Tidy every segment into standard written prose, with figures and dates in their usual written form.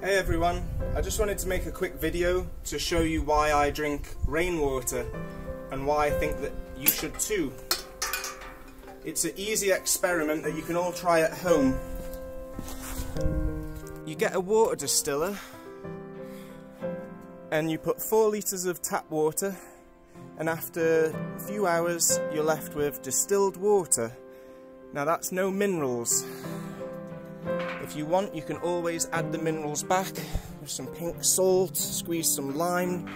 Hey everyone, I just wanted to make a quick video to show you why I drink rainwater and why I think that you should too. It's an easy experiment that you can all try at home. You get a water distiller and you put 4 litres of tap water, and after a few hours you're left with distilled water. Now that's no minerals. If you want, you can always add the minerals back with some pink salt, squeeze some lime,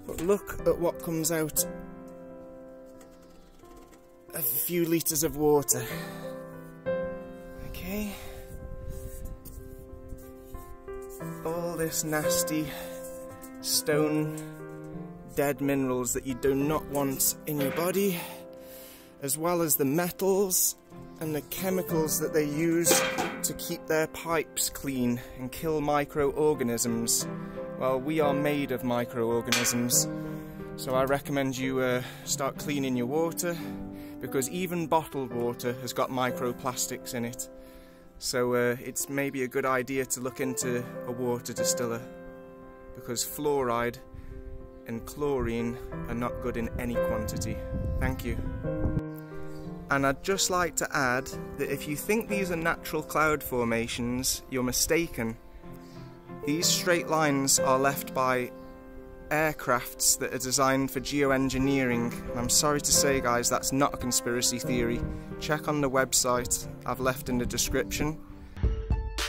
but look at what comes out of a few litres of water. Okay. All this nasty stone dead minerals that you do not want in your body, as well as the metals and the chemicals that they use to keep their pipes clean and kill microorganisms. Well, we are made of microorganisms, so I recommend you start cleaning your water, because even bottled water has got microplastics in it. So it's maybe a good idea to look into a water distiller, because fluoride and chlorine are not good in any quantity. Thank you. And I'd just like to add that if you think these are natural cloud formations, you're mistaken. These straight lines are left by aircrafts that are designed for geoengineering. And I'm sorry to say, guys, that's not a conspiracy theory. Check on the website I've left in the description.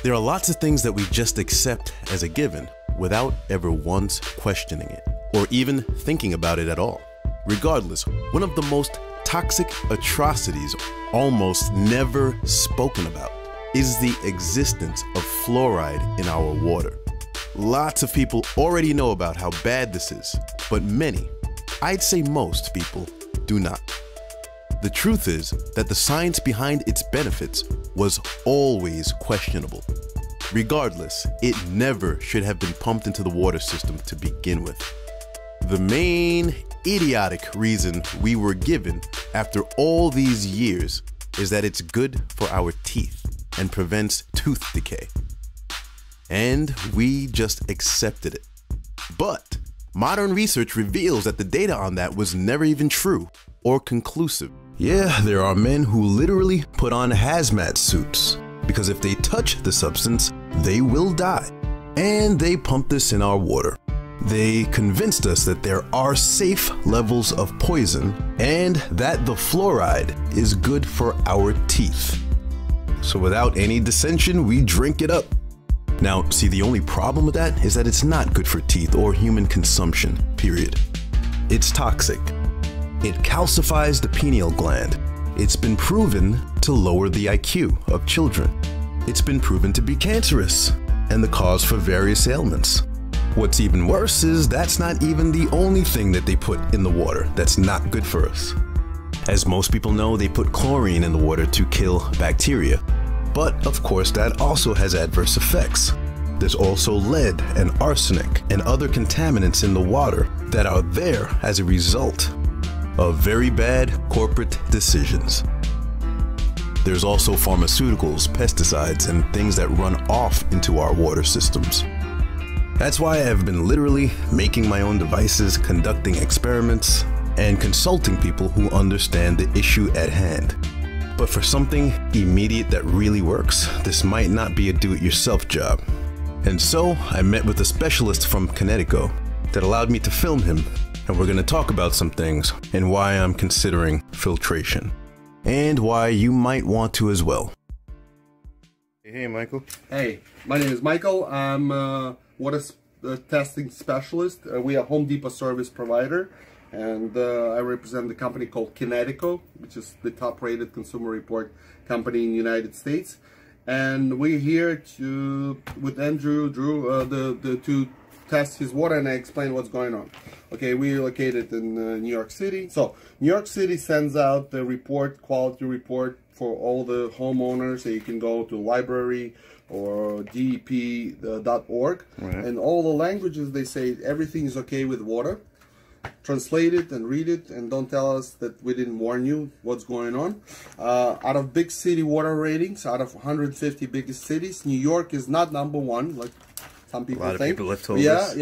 There are lots of things that we just accept as a given without ever once questioning it, or even thinking about it at all. Regardless, one of the most toxic atrocities almost never spoken about is the existence of fluoride in our water. Lots of people already know about how bad this is, but many, I'd say most people, do not. The truth is that the science behind its benefits was always questionable. Regardless, it never should have been pumped into the water system to begin with. The main idiotic reason we were given after all these years is that it's good for our teeth and prevents tooth decay. And we just accepted it. But modern research reveals that the data on that was never even true or conclusive. Yeah, there are men who literally put on hazmat suits because if they touch the substance, they will die. And they pump this in our water. They convinced us that there are safe levels of poison and that the fluoride is good for our teeth. So without any dissension, we drink it up. Now, see, the only problem with that is that it's not good for teeth or human consumption, period. It's toxic. It calcifies the pineal gland. It's been proven to lower the IQ of children. It's been proven to be cancerous and the cause for various ailments. What's even worse is that's not even the only thing that they put in the water that's not good for us. As most people know, they put chlorine in the water to kill bacteria. But of course, that also has adverse effects. There's also lead and arsenic and other contaminants in the water that are there as a result of very bad corporate decisions. There's also pharmaceuticals, pesticides, and things that run off into our water systems. That's why I've been literally making my own devices, conducting experiments, and consulting people who understand the issue at hand. But for something immediate that really works, this might not be a do-it-yourself job. And so I met with a specialist from Connecticut that allowed me to film him, and we're going to talk about some things and why I'm considering filtration, and why you might want to as well. Hey, Michael. Hey, my name is Michael. I'm water testing specialist. We are Home Depot service provider, and I represent the company called Connecticut, which is the top-rated consumer report company in the United States. And we're here with Andrew Drew to test his water, and I explain what's going on. Okay, we're located in New York City. So New York City sends out the report, quality report, for all the homeowners. So you can go to library or dep.org, right. And all the languages, they say everything is okay with water. Translate it and read it, and don't tell us that we didn't warn you what's going on. Out of big city water ratings, out of 150 biggest cities, New York is not #1, like some people A lot think. of people have told us.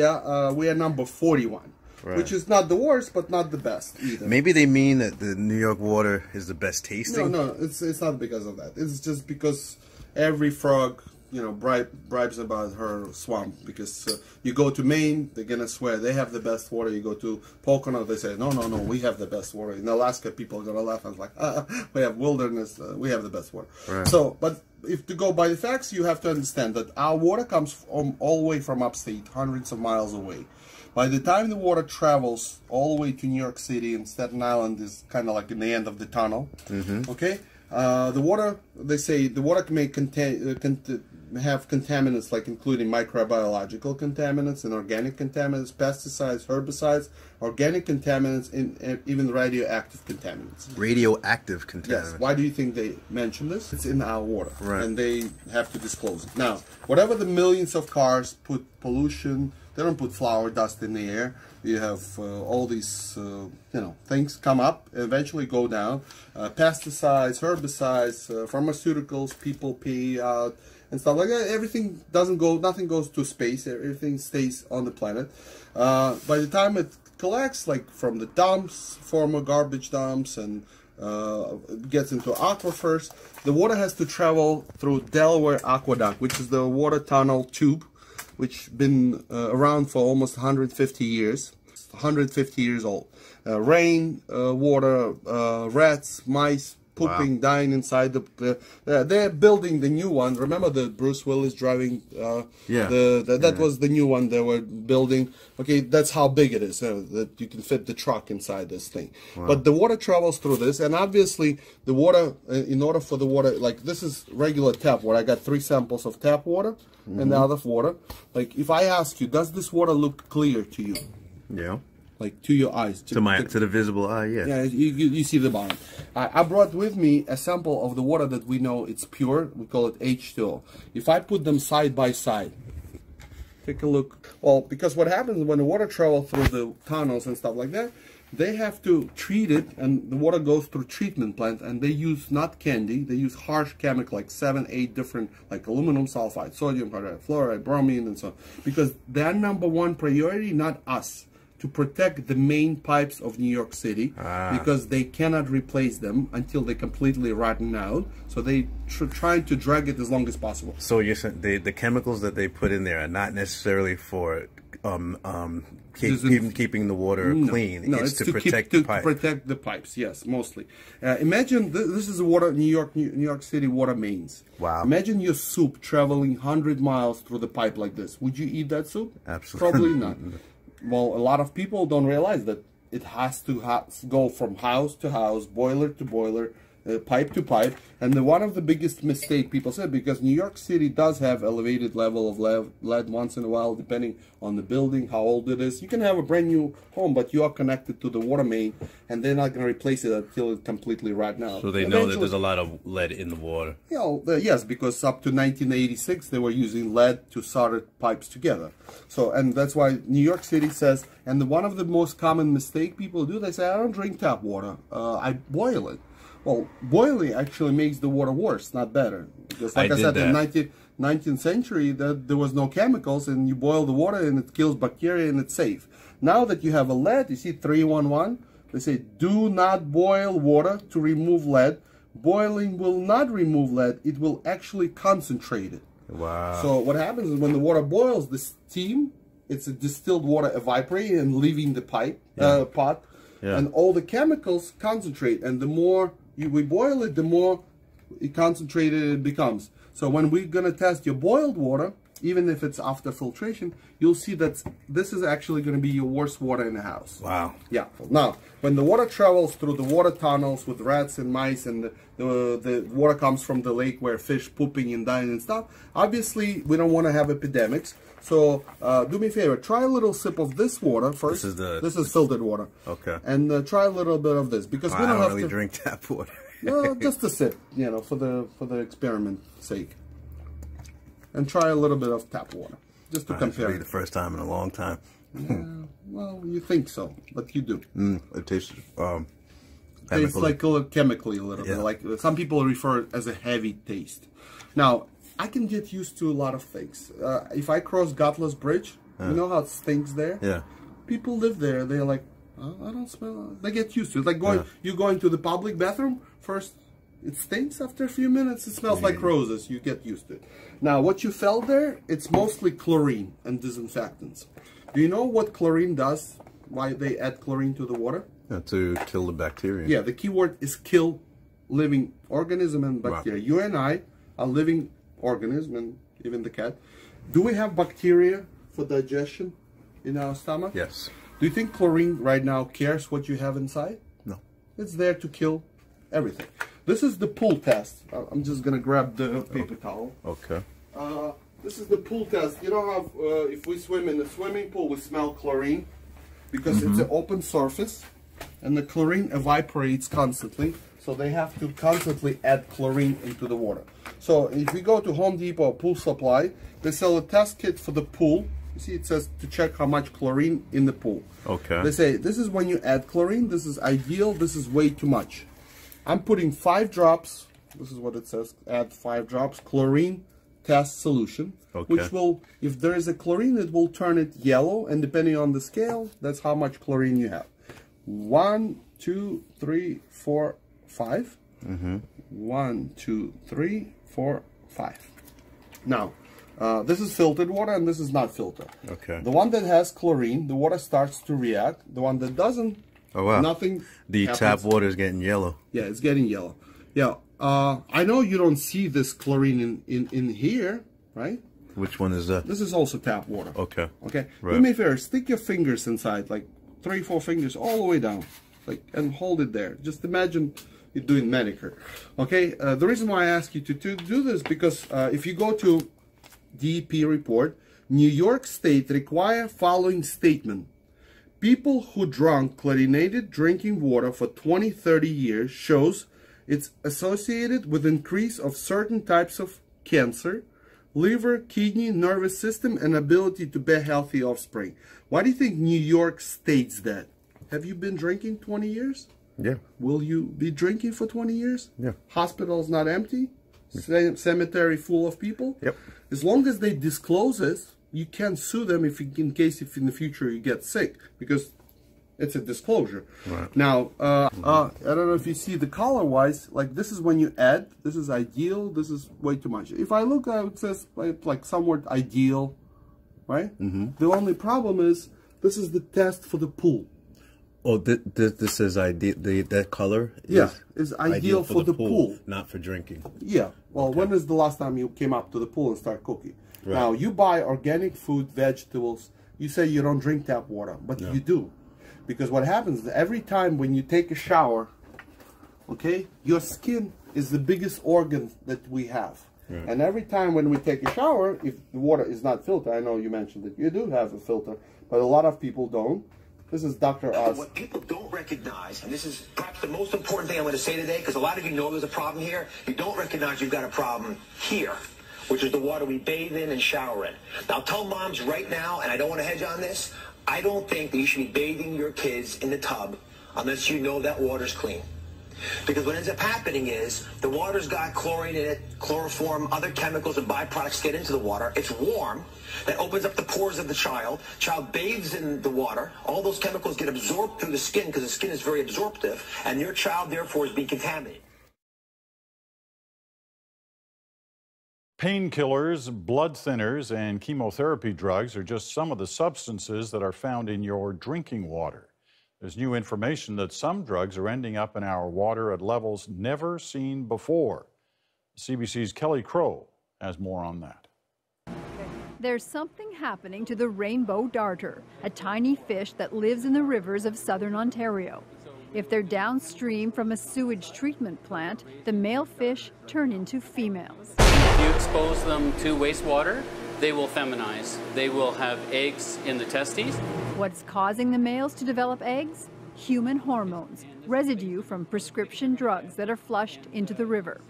We are number 41. Right. Which is not the worst, but not the best either. Maybe they mean that the New York water is the best tasting. No, it's not because of that. It's just because every frog, you know, bribes about her swamp. Because you go to Maine, they're gonna swear they have the best water. You go to Pocono, they say no, we have the best water. In Alaska, people are gonna laugh. I was like, we have wilderness, we have the best water. Right. So, but if to go by the facts, you have to understand that our water comes from all the way from upstate, hundreds of miles away. By the time the water travels all the way to New York City, and Staten Island is kind of like in the end of the tunnel, okay? The water, they say, the water may have contaminants, like including microbiological contaminants and organic contaminants, pesticides, herbicides, organic contaminants, and even radioactive contaminants. Radioactive contaminants. Yes. Why do you think they mention this? It's in our water, right. And they have to disclose it. Now, whatever the millions of cars put pollution, they don't put flour dust in the air. You have all these, you know, things come up, eventually go down. Pesticides, herbicides, pharmaceuticals, people pee out, and stuff like that. Everything doesn't go, nothing goes to space. Everything stays on the planet. By the time it collects, like from the dumps, former garbage dumps, and gets into aquifers, the water has to travel through Delaware Aqueduct, which is the water tunnel tube, which been around for almost 150 years. 150 years old. Rain, water, rats, mice, pooping, dying inside they're building the new one. Remember the Bruce Willis driving? That was the new one they were building. Okay, that's how big it is. That you can fit the truck inside this thing. Wow. But the water travels through this, and obviously the water, in order for the water, like this is regular tap water. I got 3 samples of tap water and the other water. Like if I ask you, does this water look clear to you? Yeah. Like to your eyes. To the visible eye, yeah. Yeah, you see the bottom. I brought with me a sample of the water that we know it's pure. We call it H2O. If I put them side by side, take a look. Well, because what happens when the water travels through the tunnels and stuff like that, they have to treat it, and the water goes through treatment plant, and they use not candy, they use harsh chemical, like 7, 8 different, like aluminum sulfide, sodium chloride, fluoride, bromine, and so on. Because their #1 priority, not us, to protect the main pipes of New York City, because they cannot replace them until they completely rotten out. So they trying to drag it as long as possible. So you're saying the chemicals that they put in there are not necessarily for keeping the water clean. No, it's to protect the pipe. Protect the pipes. Yes, mostly. Imagine this is water. New York City water mains. Wow. Imagine your soup traveling 100 miles through the pipe like this. Would you eat that soup? Absolutely. Probably not. Well, a lot of people don't realize that it has to go from house to house, boiler to boiler, pipe to pipe. And one of the biggest mistake people said, because New York City does have elevated level of lead once in a while, depending on the building, how old it is. You can have a brand new home, but you are connected to the water main, and they're not going to replace it until it completely rotten out. So they know that there's a lot of lead in the water. You know, yes, because up to 1986, they were using lead to solder pipes together. So, and that's why New York City says, and one of the most common mistake people do, they say, I don't drink tap water, I boil it. Well, boiling actually makes the water worse, not better. Because like I said, in the 19th century, there was no chemicals, and you boil the water and it kills bacteria and it's safe. Now that you have a lead, you see 311, they say, do not boil water to remove lead. Boiling will not remove lead, it will actually concentrate it. Wow. So what happens is when the water boils, the steam, it's a distilled water evaporating and leaving the pipe, pot, and all the chemicals concentrate, and the more we boil it, the more concentrated it becomes. So when we're going to test your boiled water, even if it's after filtration, you'll see that this is actually going to be your worst water in the house. Wow. Yeah. Now, when the water travels through the water tunnels with rats and mice, and the water comes from the lake where fish pooping and dying and stuff, obviously we don't want to have epidemics. So do me a favor, try a little sip of this water first. This is filtered water. Okay. And try a little bit of this, because we don't have really to drink tap water. No, just a sip, you know, for the experiment sake. And try a little bit of tap water, just to compare. It's the first time in a long time. Well, you think so, but you do. It tastes tastes like chemically a little bit. Like some people refer it as a heavy taste. Now, I can get used to a lot of things. If I cross Gutless Bridge, you know how it stinks there? Yeah. People live there. They're like, oh, I don't smell. They get used to it. Like you go into the public bathroom first. It stinks. After a few minutes, it smells like roses. You get used to it. Now, what you felt there, it's mostly chlorine and disinfectants. Do you know what chlorine does? Why they add chlorine to the water? Yeah, to kill the bacteria. Yeah, the key word is kill living organism and bacteria. Wow. You and I are living organism, and even the cat. Do we have bacteria for digestion in our stomach? Yes. Do you think chlorine right now cares what you have inside? No. It's there to kill everything. This is the pool test. I'm just gonna grab the paper towel. Okay. This is the pool test. You know how if we swim in a swimming pool, we smell chlorine because it's an open surface, and the chlorine evaporates constantly. So they have to constantly add chlorine into the water. So if we go to Home Depot or Pool Supply, they sell a test kit for the pool. You see, it says to check how much chlorine in the pool. Okay. They say this is when you add chlorine. This is ideal. This is way too much. I'm putting 5 drops. This is what it says. Add 5 drops chlorine test solution, which will, if there is a chlorine, it will turn it yellow, and depending on the scale, that's how much chlorine you have. 1, 2, 3, 4, 5. 1, 2, 3, 4, 5. Now, this is filtered water, and this is not filtered. Okay. The one that has chlorine, the water starts to react. The one that doesn't, nothing. The happens. tap water is getting yellow. Yeah, it's getting yellow. Yeah. I know you don't see this chlorine in here, right? Which one is that? This is also tap water. Okay. Okay. Right. Do me a favor, stick your fingers inside, like 3, 4 fingers all the way down, like, and hold it there. Just imagine you're doing manicure. Okay. The reason why I ask you to do this because if you go to DEP report, New York State require following statement. People who drank chlorinated drinking water for 20-30 years shows it's associated with increase of certain types of cancer, liver, kidney, nervous system, and ability to bear healthy offspring. Why do you think New York states that? Have you been drinking 20 years? Yeah. Will you be drinking for 20 years? Yeah. Hospitals not empty? Cemetery full of people? Yep. As long as they disclose it, you can sue them in case in the future you get sick, because it's a disclosure. Right. Now, I don't know if you see the color-wise, like this is when you add, this is ideal, this is way too much. If I look at it, says like somewhat ideal, right? The only problem is, this is the test for the pool. Oh, this is ideal, that color is ideal for the pool. Not for drinking. Yeah, well, when is the last time you came up to the pool and start cooking? Right. Now, you buy organic food, vegetables, you say you don't drink tap water, but you do. Because what happens is every time when you take a shower, okay, your skin is the biggest organ that we have. Right. And every time when we take a shower, if the water is not filtered, I know you mentioned that you do have a filter, but a lot of people don't. This is Dr. Oz. What people don't recognize, and this is perhaps the most important thing I'm going to say today, because a lot of you know there's a problem here, you don't recognize you've got a problem here, which is the water we bathe in and shower in. Now, tell moms right now, and I don't want to hedge on this, I don't think that you should be bathing your kids in the tub unless you know that water's clean. Because what ends up happening is the water's got chlorine in it, chloroform, other chemicals and byproducts get into the water. It's warm. That opens up the pores of the child. Child bathes in the water. All those chemicals get absorbed through the skin because the skin is very absorptive, and your child, therefore, is being contaminated. Painkillers, blood thinners, and chemotherapy drugs are just some of the substances that are found in your drinking water. There's new information that some drugs are ending up in our water at levels never seen before. CBC's Kelly Crow has more on that. There's something happening to the rainbow darter, a tiny fish that lives in the rivers of southern Ontario. If they're downstream from a sewage treatment plant, the male fish turn into females. If you expose them to wastewater, they will feminize. They will have eggs in the testes. What's causing the males to develop eggs? Human hormones, residue from prescription drugs that are flushed into the river.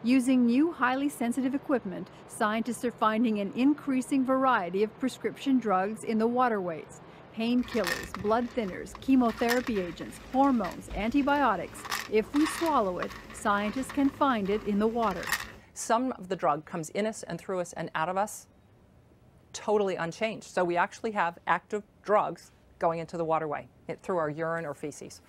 Using new highly sensitive equipment, scientists are finding an increasing variety of prescription drugs in the waterways. Painkillers, blood thinners, chemotherapy agents, hormones, antibiotics. If we swallow it, scientists can find it in the water. some of the drug comes in us and through us and out of us totally unchanged. So we actually have active drugs going into the waterway through our urine or feces.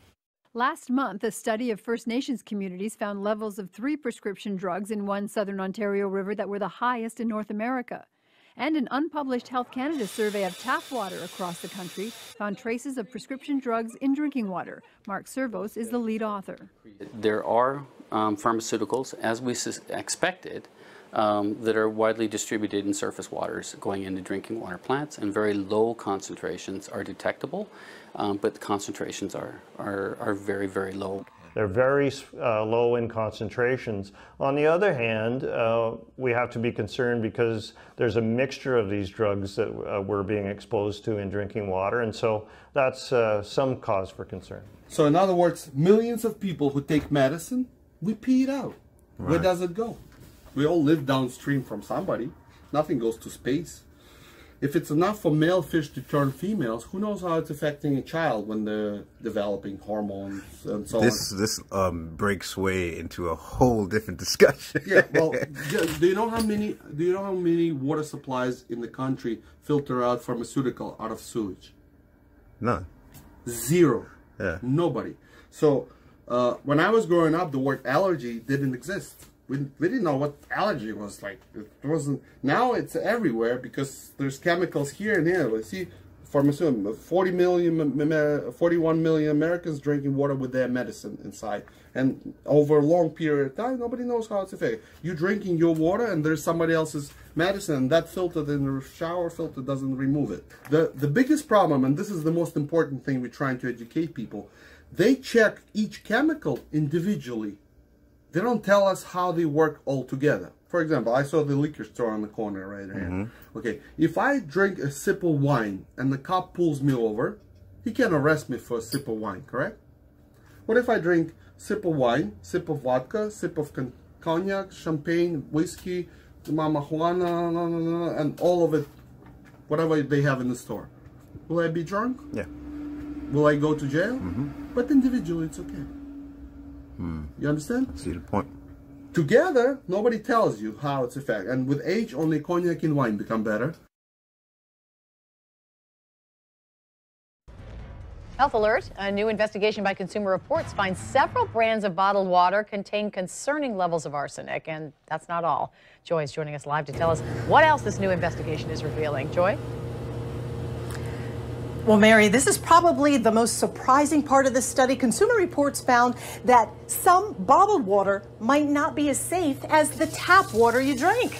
Last month, a study of First Nations communities found levels of 3 prescription drugs in one southern Ontario river that were the highest in North America. And an unpublished Health Canada survey of tap water across the country found traces of prescription drugs in drinking water. Mark Servos is the lead author. There are pharmaceuticals, as we expected, that are widely distributed in surface waters going into drinking water plants, and very low concentrations are detectable, but the concentrations are very, very low. They're very low in concentrations. On the other hand, we have to be concerned because there's a mixture of these drugs that we're being exposed to in drinking water, and so that's some cause for concern. So in other words, millions of people who take medicine, we pee it out. Right. Where does it go? We all live downstream from somebody. Nothing goes to space. If it's enough for male fish to turn females, who knows how it's affecting a child when they're developing hormones and so on. This breaks way into a whole different discussion. Yeah, well, do you know how many water supplies in the country filter out pharmaceutical out of sewage? None. 0. Yeah. Nobody. So when I was growing up, the word allergy didn't exist. We didn't know what allergy was like. It wasn't. Now it's everywhere because there's chemicals here and here. We see pharmaceutical 41 million Americans drinking water with their medicine inside, and over a long period of time, nobody knows how it's affected. You're drinking your water, and there's somebody else's medicine, and that filter in the shower filter doesn't remove it. The biggest problem, and this is the most important thing we're trying to educate people, they check each chemical individually. They don't tell us how they work all together. For example, I saw the liquor store on the corner right here. Mm-hmm. Okay, if I drink a sip of wine and the cop pulls me over, he can arrest me for a sip of wine, correct? What if I drink sip of wine, sip of vodka, sip of cognac, champagne, whiskey, marijuana, and all of it, whatever they have in the store? Will I be drunk? Yeah. Will I go to jail? Mm-hmm. But individually, it's okay. You understand? I see the point. Together, nobody tells you how it's affected. And with age, only cognac and wine become better. Health alert. A new investigation by Consumer Reports finds several brands of bottled water contain concerning levels of arsenic. And that's not all. Joy is joining us live to tell us what else this new investigation is revealing. Joy? Well, Mary, this is probably the most surprising part of this study. Consumer Reports found that some bottled water might not be as safe as the tap water you drink.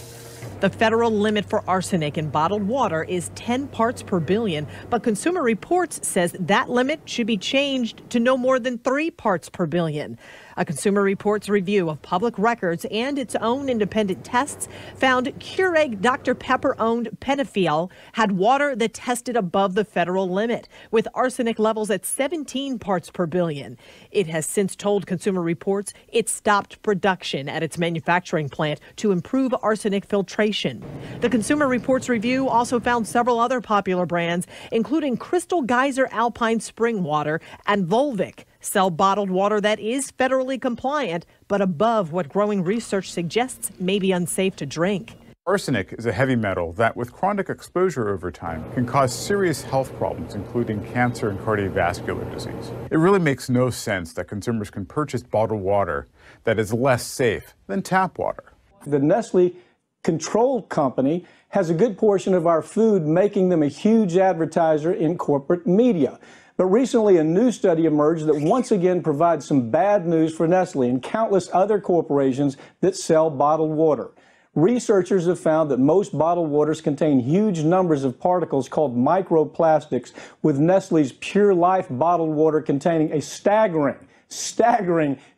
The federal limit for arsenic in bottled water is 10 parts per billion, but Consumer Reports says that limit should be changed to no more than 3 parts per billion. A Consumer Reports review of public records and its own independent tests found Keurig Dr. Pepper-owned Penefiel had water that tested above the federal limit, with arsenic levels at 17 parts per billion. It has since told Consumer Reports it stopped production at its manufacturing plant to improve arsenic filtration. The Consumer Reports review also found several other popular brands, including Crystal Geyser Alpine Spring Water and Volvic, sell bottled water that is federally compliant, but above what growing research suggests may be unsafe to drink. Arsenic is a heavy metal that, with chronic exposure over time, can cause serious health problems, including cancer and cardiovascular disease. It really makes no sense that consumers can purchase bottled water that is less safe than tap water. The Nestle control company has a good portion of our food, making them a huge advertiser in corporate media. But recently, a new study emerged that once again provides some bad news for Nestle and countless other corporations that sell bottled water. Researchers have found that most bottled waters contain huge numbers of particles called microplastics, with Nestle's Pure Life bottled water containing a staggering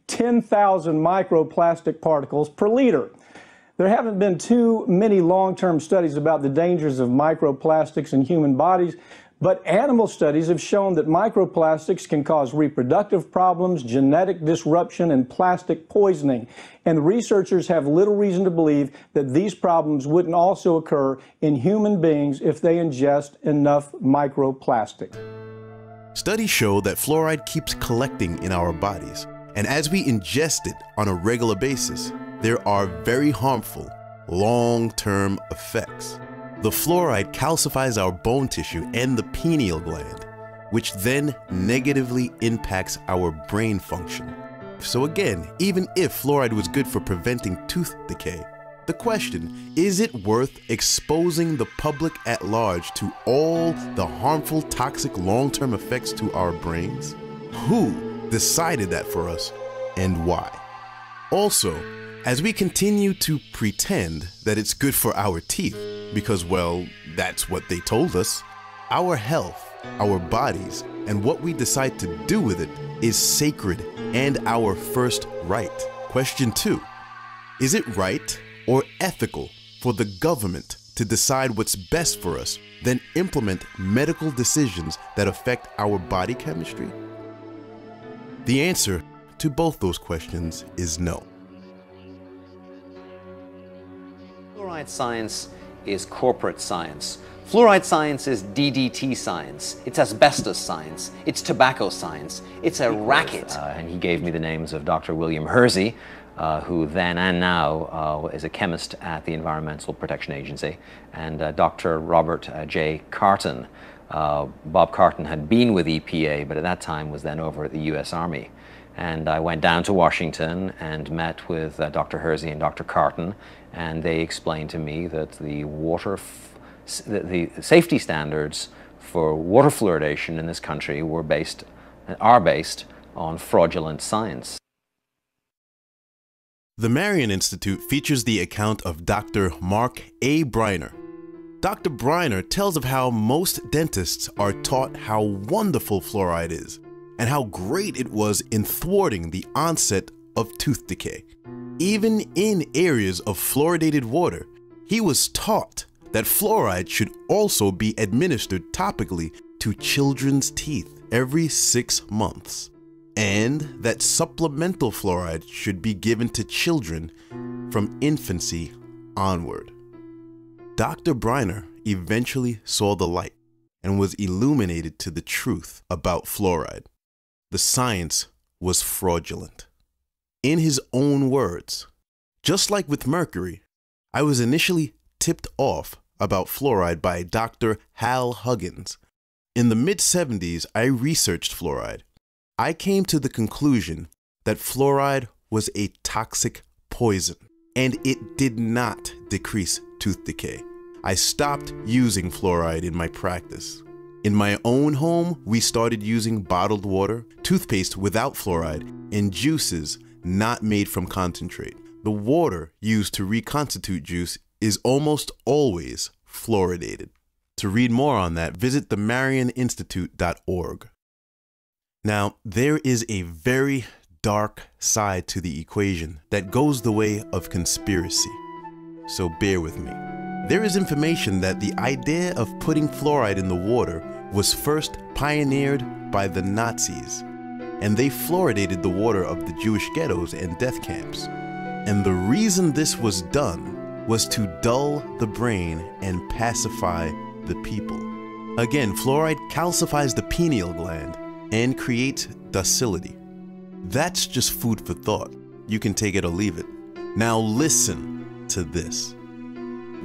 10,000 microplastic particles per liter. There haven't been too many long-term studies about the dangers of microplastics in human bodies, but animal studies have shown that microplastics can cause reproductive problems, genetic disruption, and plastic poisoning. And researchers have little reason to believe that these problems wouldn't also occur in human beings if they ingest enough microplastic. Studies show that fluoride keeps collecting in our bodies, and as we ingest it on a regular basis, there are very harmful long-term effects. The fluoride calcifies our bone tissue and the pineal gland, which then negatively impacts our brain function. So again, even if fluoride was good for preventing tooth decay, the question, is it worth exposing the public at large to all the harmful, toxic long-term effects to our brains? Who decided that for us and why? Also, as we continue to pretend that it's good for our teeth, because, well, that's what they told us, our health, our bodies, and what we decide to do with it is sacred and our first right. Question 2, is it right or ethical for the government to decide what's best for us, then implement medical decisions that affect our body chemistry? The answer to both those questions is no. Fluoride science is corporate science. Fluoride science is DDT science, it's asbestos science, it's tobacco science, it's a racket. And he gave me the names of Dr. William Hersey, who then and now is a chemist at the Environmental Protection Agency, and Dr. Robert J. Carton. Bob Carton had been with EPA, but at that time was then over at the US Army. And I went down to Washington and met with Dr. Hersey and Dr. Carton, and they explained to me that the safety standards for water fluoridation in this country are based on fraudulent science. The Marion Institute features the account of Dr. Mark A. Briner. Dr. Briner tells of how most dentists are taught how wonderful fluoride is and how great it was in thwarting the onset of tooth decay. Even in areas of fluoridated water, he was taught that fluoride should also be administered topically to children's teeth every 6 months, and that supplemental fluoride should be given to children from infancy onward. Dr. Briner eventually saw the light and was illuminated to the truth about fluoride. The science was fraudulent. In his own words, just like with mercury, I was initially tipped off about fluoride by Dr. Hal Huggins. In the mid-70s, I researched fluoride. I came to the conclusion that fluoride was a toxic poison, and it did not decrease tooth decay. I stopped using fluoride in my practice. In my own home, we started using bottled water, toothpaste without fluoride, and juices not made from concentrate. The water used to reconstitute juice is almost always fluoridated. To read more on that, visit themarioninstitute.org. Now, there is a very dark side to the equation that goes the way of conspiracy. So bear with me. There is information that the idea of putting fluoride in the water was first pioneered by the Nazis, and they fluoridated the water of the Jewish ghettos and death camps. And the reason this was done was to dull the brain and pacify the people. Again, fluoride calcifies the pineal gland and creates docility. That's just food for thought. You can take it or leave it. Now listen to this.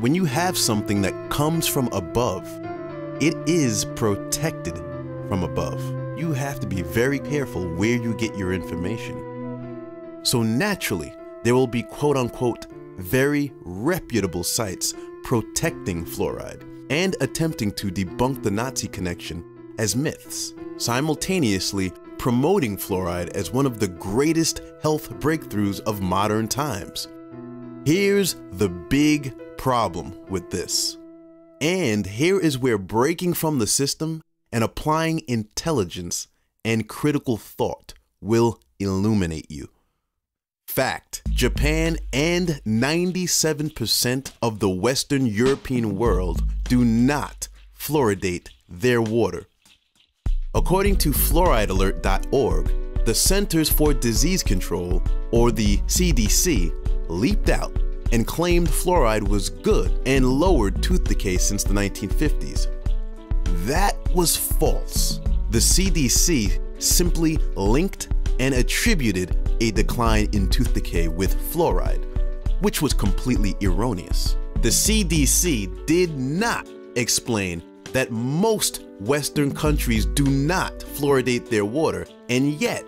When you have something that comes from above, it is protected from above. You have to be very careful where you get your information. So naturally, there will be quote-unquote very reputable sites protecting fluoride and attempting to debunk the Nazi connection as myths, simultaneously promoting fluoride as one of the greatest health breakthroughs of modern times. Here's the big problem with this. And here is where breaking from the system and applying intelligence and critical thought will illuminate you. Fact: Japan and 97% of the Western European world do not fluoridate their water. According to fluoridealert.org, the Centers for Disease Control, or the CDC, leaped out and claimed fluoride was good and lowered tooth decay since the 1950s. That was false. The CDC simply linked and attributed a decline in tooth decay with fluoride, which was completely erroneous. The CDC did not explain that most Western countries do not fluoridate their water, and yet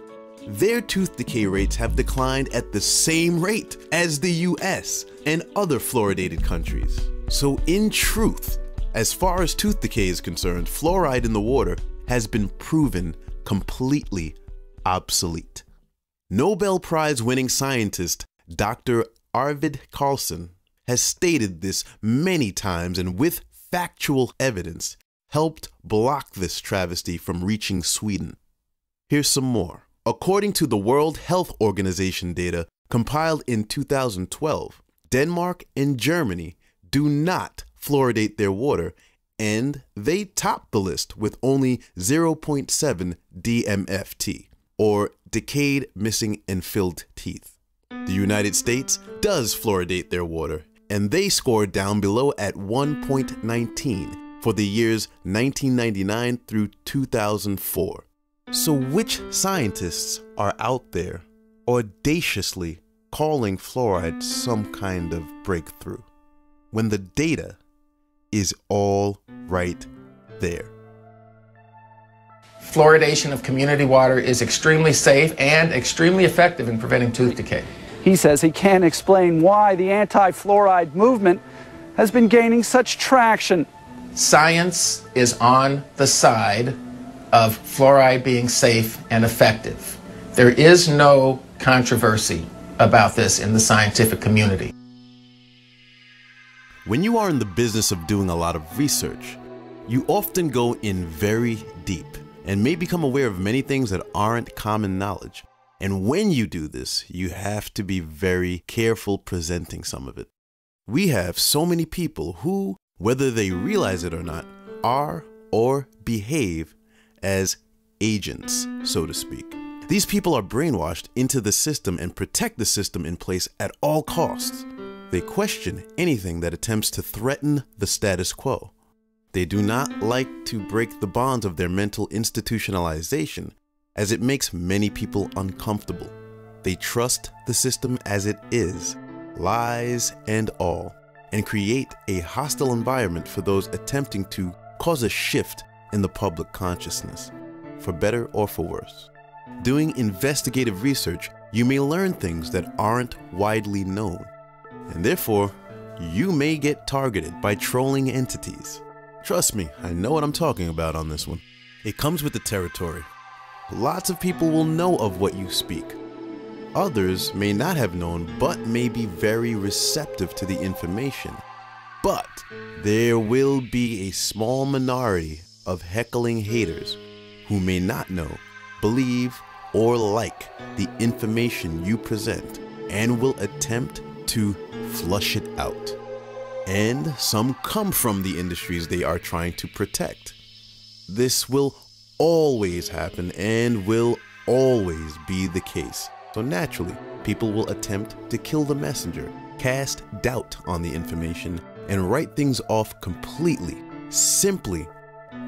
their tooth decay rates have declined at the same rate as the US and other fluoridated countries. So in truth, as far as tooth decay is concerned, fluoride in the water has been proven completely obsolete. Nobel Prize winning scientist Dr. Arvid Carlsson has stated this many times and with factual evidence helped block this travesty from reaching Sweden. Here's some more. According to the World Health Organization data compiled in 2012, Denmark and Germany do not fluoridate their water, and they top the list with only 0.7 DMFT, or decayed, missing, and filled teeth. The United States does fluoridate their water, and they scored down below at 1.19 for the years 1999 through 2004. So which scientists are out there audaciously calling fluoride some kind of breakthrough when the data is all right there? Fluoridation of community water is extremely safe and extremely effective in preventing tooth decay. He says he can't explain why the anti-fluoride movement has been gaining such traction. Science is on the side of fluoride being safe and effective. There is no controversy about this in the scientific community. When you are in the business of doing a lot of research, you often go in very deep and may become aware of many things that aren't common knowledge. And when you do this, you have to be very careful presenting some of it. We have so many people who, whether they realize it or not, are or behave as agents, so to speak. These people are brainwashed into the system and protect the system in place at all costs. They question anything that attempts to threaten the status quo. They do not like to break the bonds of their mental institutionalization, as it makes many people uncomfortable. They trust the system as it is, lies and all, and create a hostile environment for those attempting to cause a shift in the public consciousness, for better or for worse. Doing investigative research, you may learn things that aren't widely known, and therefore, you may get targeted by trolling entities. Trust me, I know what I'm talking about on this one. It comes with the territory. Lots of people will know of what you speak. Others may not have known, but may be very receptive to the information. But there will be a small minority of heckling haters who may not know, believe, or like the information you present and will attempt to flush it out. And some come from the industries they are trying to protect. This will always happen and will always be the case. So naturally, people will attempt to kill the messenger, cast doubt on the information, and write things off completely, simply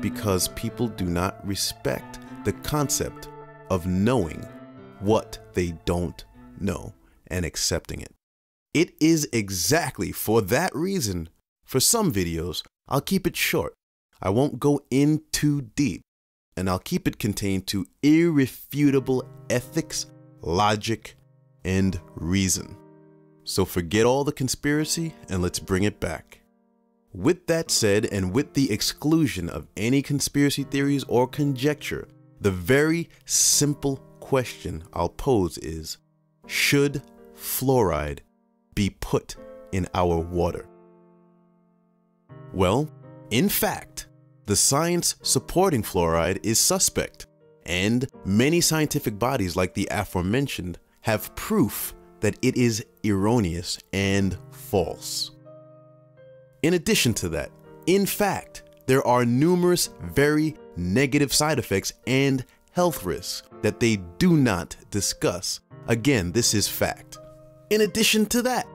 because people do not respect the concept of knowing what they don't know and accepting it. It is exactly for that reason, for some videos, I'll keep it short. I won't go in too deep, and I'll keep it contained to irrefutable ethics, logic, and reason. So forget all the conspiracy and let's bring it back. With that said, and with the exclusion of any conspiracy theories or conjecture, the very simple question I'll pose is, should fluoride be put in our water? Well, in fact, the science supporting fluoride is suspect, and many scientific bodies like the aforementioned have proof that it is erroneous and false. In addition to that, in fact, there are numerous very negative side effects and health risks that they do not discuss. Again, this is fact. In addition to that,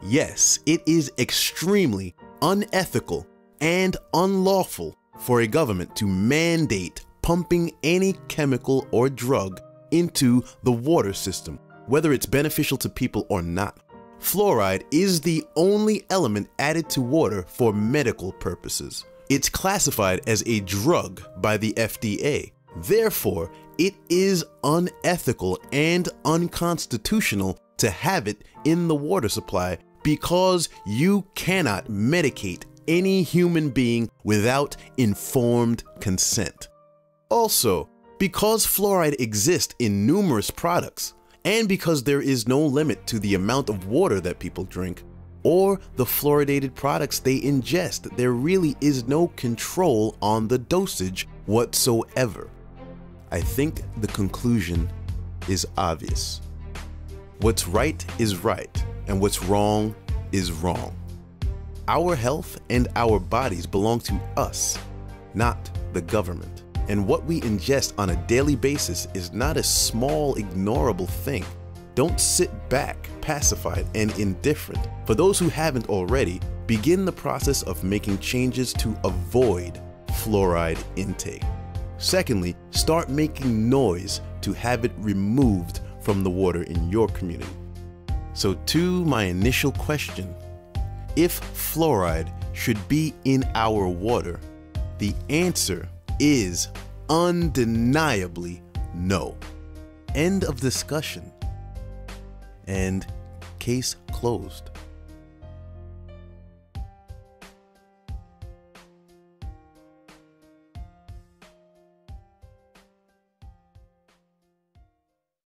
yes, it is extremely unethical and unlawful for a government to mandate pumping any chemical or drug into the water system, whether it's beneficial to people or not. Fluoride is the only element added to water for medical purposes. It's classified as a drug by the FDA. Therefore, it is unethical and unconstitutional to have it in the water supply because you cannot medicate any human being without informed consent. Also, because fluoride exists in numerous products, and because there is no limit to the amount of water that people drink, or the fluoridated products they ingest, there really is no control on the dosage whatsoever. I think the conclusion is obvious. What's right is right, and what's wrong is wrong. Our health and our bodies belong to us, not the government. And what we ingest on a daily basis is not a small, ignorable thing. Don't sit back, pacified and indifferent. For those who haven't already, begin the process of making changes to avoid fluoride intake. Secondly, start making noise to have it removed from the water in your community. So to my initial question, if fluoride should be in our water, the answer is undeniably no. End of discussion. And case closed.